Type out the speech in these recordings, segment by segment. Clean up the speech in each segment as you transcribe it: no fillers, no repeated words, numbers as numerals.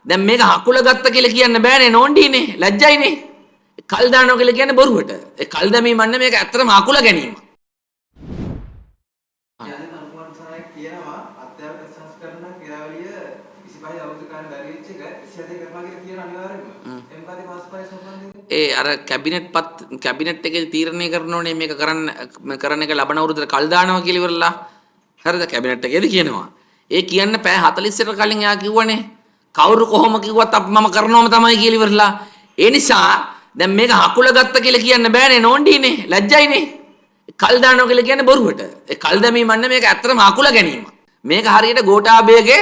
දැන් මේක හකුල ගත්ත කියලා කියන්න බෑනේ නෝන්ඩිනේ ලැජ්ජයිනේ. කල් දානවා කියලා කියන්නේ බොරුවට. ඒ කල් දැමීම අන්න මේක ඇත්තටම හකුල ගැනීම. යන්නේ අනුමාන සරයක් කියනවා අත්‍යවශ්‍ය සංස්කරණ ක්‍රියාවලිය 25 අවුරුදු කාලේ බැරි වෙච්ච එක 27 කරනවා කියලා කියන අනිවාර්යයෙන්ම. ඒ මොකද පාස්පරය සම්බන්ධයෙන් ඒ අර කැබිනට් එකේ තීරණය කරනෝනේ මේක කරන්න එක ලබන අවුරුද්දට කල් දානවා කියලා ඉවරලා. හරිද? කැබිනට් එකේදී කියනවා. ඒ කියන්න පැය 40කට කලින් යා කිව්වනේ. කවුරු කොහොම කිව්වත් මම කරනවම තමයි කියලා ඉවරලා. ඒ නිසා දැන් මේක හකුල ගත්ත කියලා කියන්න බෑනේ නෝන්ඩිනේ ලැජ්ජයිනේ. කල් දානවා කියලා කියන්නේ බොරුවට. ඒ කල් දැමීම අන්න මේක ඇත්තටම හකුල ගැනීම. මේක හරියට ගෝඨාභයගේ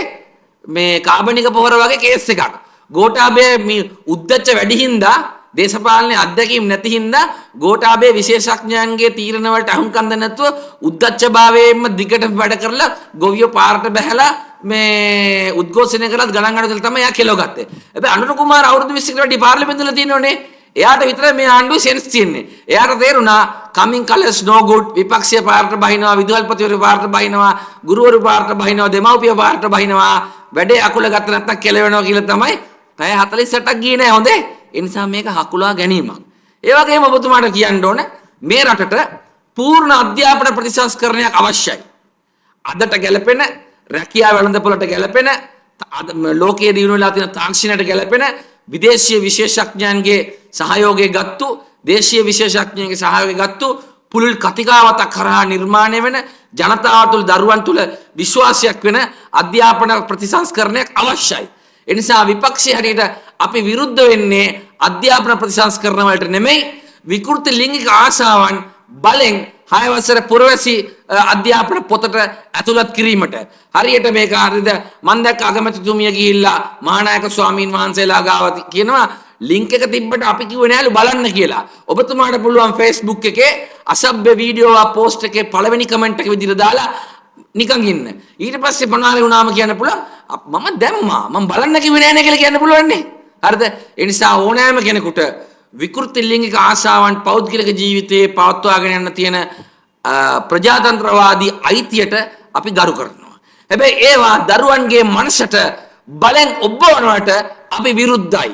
මේ කාබනික පොහොර වගේ කේස් එකක්. ගෝඨාභය මේ උද්දච්ච වැඩි හින්දා දේශපාලන අධ්‍යක්ීම් නැති හින්දා ගෝඨාභය විශේෂඥයන්ගේ තීරණ වලට අහුම්කම් දෙන්න නැතුව උද්දච්ච භාවයෙන්ම දිගට වැඩ කරලා ගොවියෝ පාරට බහැලා මේ උද්ඝෝෂණය කරලා ගණන් ගන්න තමයි යා කෙලව ගත්තේ. හැබැයි අනුර කුමාර අවුරුදු 20කට වැඩි පාර්ලිමේන්තුවල තියෙනෝනේ. එයාට විතරයි මේ ආණ්ඩුවේ සෙන්ස් තියෙන්නේ. එයාට තේරුණා coming colors no good විපක්ෂීය පාර්ට බහිනවා විදුහල්පතිවරු පාර්ට බහිනවා ගුරුවරු පාර්ට බහිනවා දෙමව්පිය පාර්ට බහිනවා වැඩේ අකුල ගත්ත නැත්නම් කෙලවෙනවා කියලා තමයි පැය 48ක් ගියේ නෑ හොඳේ. ඒ නිසා මේක හකුලා ගැනීමක්. ඒ වගේම ඔබතුමාට කියන්න ඕන මේ රටට පූර්ණ අධ්‍යාපන ප්‍රතිසංස්කරණයක් අවශ්‍යයි. අදට ගැලපෙන රැකියාව වෙළඳපොළට ගැලපෙන ලෝකයේ දිනු වෙලා තියෙන තාක්ෂණයට ගැලපෙන විදේශීය විශේෂඥයන්ගේ සහයෝගය ගත්තු දේශීය විශේෂඥයන්ගේ සහයෝගය ගත්තු පුළුල් කතිකාවතක් කරහා නිර්මාණය වෙන ජනතාව තුළ දරුවන් තුළ විශ්වාසයක් වෙන අධ්‍යාපන ප්‍රතිසංස්කරණයක් අවශ්‍යයි. ඒ නිසා විපක්ෂයේ හැටියට අපි විරුද්ධ වෙන්නේ අධ්‍යාපන ප්‍රතිසංස්කරණ වලට නෙමෙයි විකෘති ලිංගික ආශාවන් බලෙන් 6 වසර පුරවැසි අධ්‍යාපන පොතට ඇතුළත් කිරීමට. හරියට මේක හරිද මම දැක්ක අගමැතිතුමිය ගිහිල්ලා මහානායක ස්වාමීන් වහන්සේලා ගාව කියනවා ලින්ක් එක තිබ්බට අපි කිව්වේ නෑලු බලන්න කියලා. ඔබතුමාට පුළුවන් Facebook එකේ අසභ්‍ය වීඩියෝ පෝස්ට් එකේ පළවෙනි කමෙන්ට් එක විදිහට දාලා නිකන් ඉන්න. ඊට පස්සේ මොනාරි වුණාම කියන්න පුළුවන් මම දැම්මා මම බලන්න කිව්වේ නෑනේ කියලා කියන්න පුළුවන් නේ. හරිද? ඒ නිසා ඕනෑම කෙනෙකුට විකෘති ලිංගික ආශාවන් පෞද්ගලික ජීවිතයේ පවත්වාගෙන යන්න තියෙන ප්‍රජාතන්ත්‍රවාදී අයිතියට අපි ගරු කරනවා. හැබැයි ඒවා දරුවන්ගේ මනසට බලෙන් ඔබවනවට අපි විරුද්ධයි.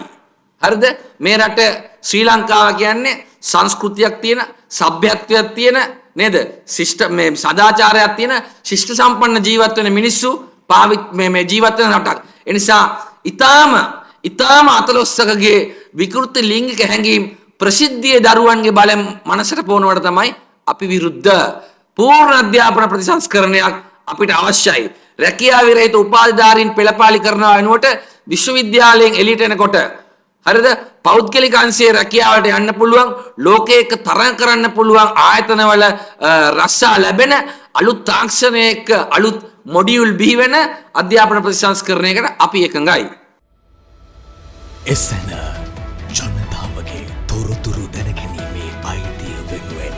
හරිද? මේ රට ශ්‍රී ලංකාව කියන්නේ සංස්කෘතියක් තියෙන, සભ્યත්වයක් තියෙන නේද? ශිෂ්ට මේ සදාචාරයක් තියෙන, ශිෂ්ට සම්පන්න ජීවත් වෙන මිනිස්සු මේ ජීවත් වෙන රටක්. ඒ නිසා ඊටාම අතලොස්සකගේ විකෘති ලිංගික හැඟීම් ප්‍රසිද්ධියේ දරුවන්ගේ බලෙන් මනසට පොනවට තමයි අපි විරුද්ධ. පූර්ණ අධ්‍යාපන ප්‍රතිසංස්කරණයක් අපිට අවශ්‍යයි. රැකියාව විරහිත උපාධිධාරීන් පෙළපාලි කරනවා වෙනුවට විශ්වවිද්‍යාලයෙන් එළියට එනකොට හරිද පෞද්ගලික අංශයේ රැකියාවට යන්න පුළුවන් ලෝකයක තරඟ කරන්න පුළුවන් ආයතනවල රස්සා ලැබෙන අලුත් තාක්ෂණයක අලුත් මොඩියුල් බිහි වෙන අධ්‍යාපන ප්‍රතිසංස්කරණයකට අපි එකඟයි. එසැන ජනතාවගේ තොරතුරු දැනගැනීමේ අයිතිය වෙනුවෙන්